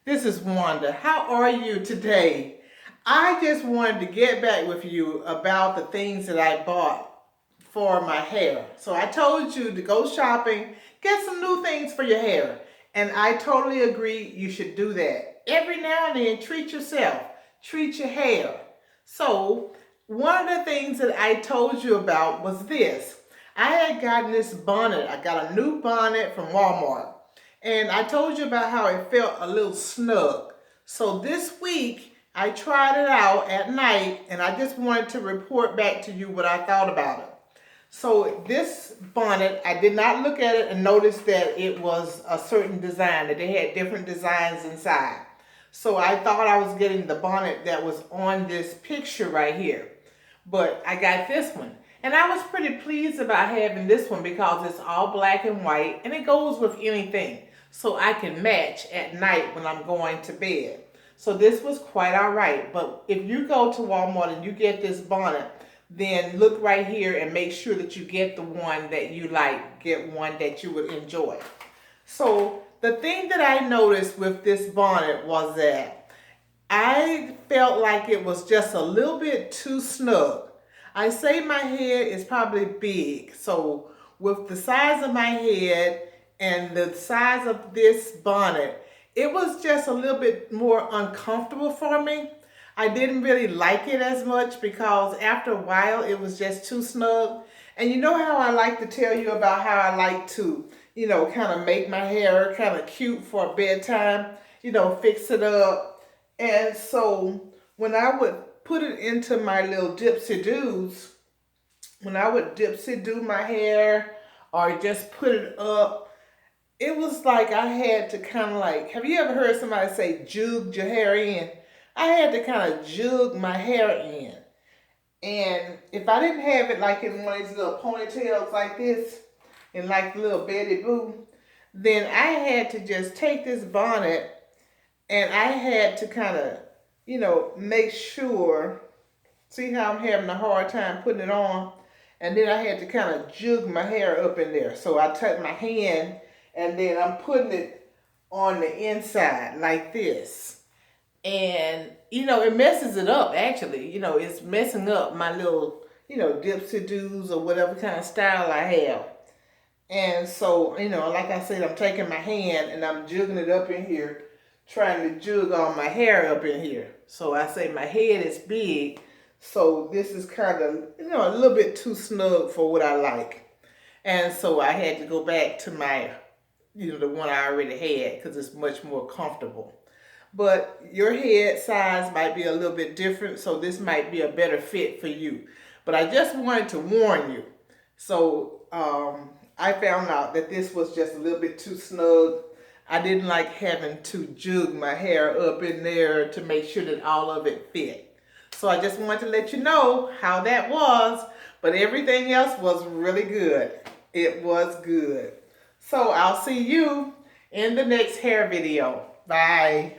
This is Wanda. How are you today? I just wanted to get back with you about the things that I bought for my hair. So I told you to go shopping, get some new things for your hair. And I totally agree you should do that. Every now and then, treat yourself. Treat your hair. So one of the things that I told you about was this. I had gotten this bonnet. I got a new bonnet from Walmart. And I told you about how it felt a little snug. So this week, I tried it out at night, and I just wanted to report back to you what I thought about it. So this bonnet, I did not look at it and notice that it was a certain design, that they had different designs inside. So I thought I was getting the bonnet that was on this picture right here. But I got this one. And I was pretty pleased about having this one because it's all black and white and it goes with anything. So I can match at night when I'm going to bed. So this was quite all right. But if you go to Walmart and you get this bonnet, then look right here and make sure that you get the one that you like. Get one that you would enjoy. So the thing that I noticed with this bonnet was that I felt like it was just a little bit too snug. I say my head is probably big, so with the size of my head and the size of this bonnet, it was just a little bit more uncomfortable for me. I didn't really like it as much because after a while it was just too snug. And you know how I like to tell you about how I like to, kind of make my hair kind of cute for bedtime, fix it up. And so when I would put it into my little dipsy-doos, when I would dipsy-do my hair or just put it up, it was like I had to kind of like, have you ever heard somebody say jug your hair in? I had to kind of jug my hair in. And if I didn't have it like in one of these little ponytails like this, and like little Betty Boo, then I had to just take this bonnet and I had to kind of, make sure, see how I'm having a hard time putting it on? And then I had to kind of jug my hair up in there. So I took my hand and then I'm putting it on the inside like this. And, it messes it up actually. It's messing up my little, dipsy-doos or whatever kind of style I have. And so, like I said, I'm taking my hand and I'm jugging it up in here, trying to jug all my hair up in here. So I say my head is big, so this is kind of, a little bit too snug for what I like. And so I had to go back to my, the one I already had because it's much more comfortable. But your head size might be a little bit different, so this might be a better fit for you. But I just wanted to warn you. So I found out that this was just a little bit too snug. I didn't like having to jug my hair up in there to make sure that all of it fit. So I just wanted to let you know how that was. But everything else was really good. It was good. So I'll see you in the next hair video. Bye.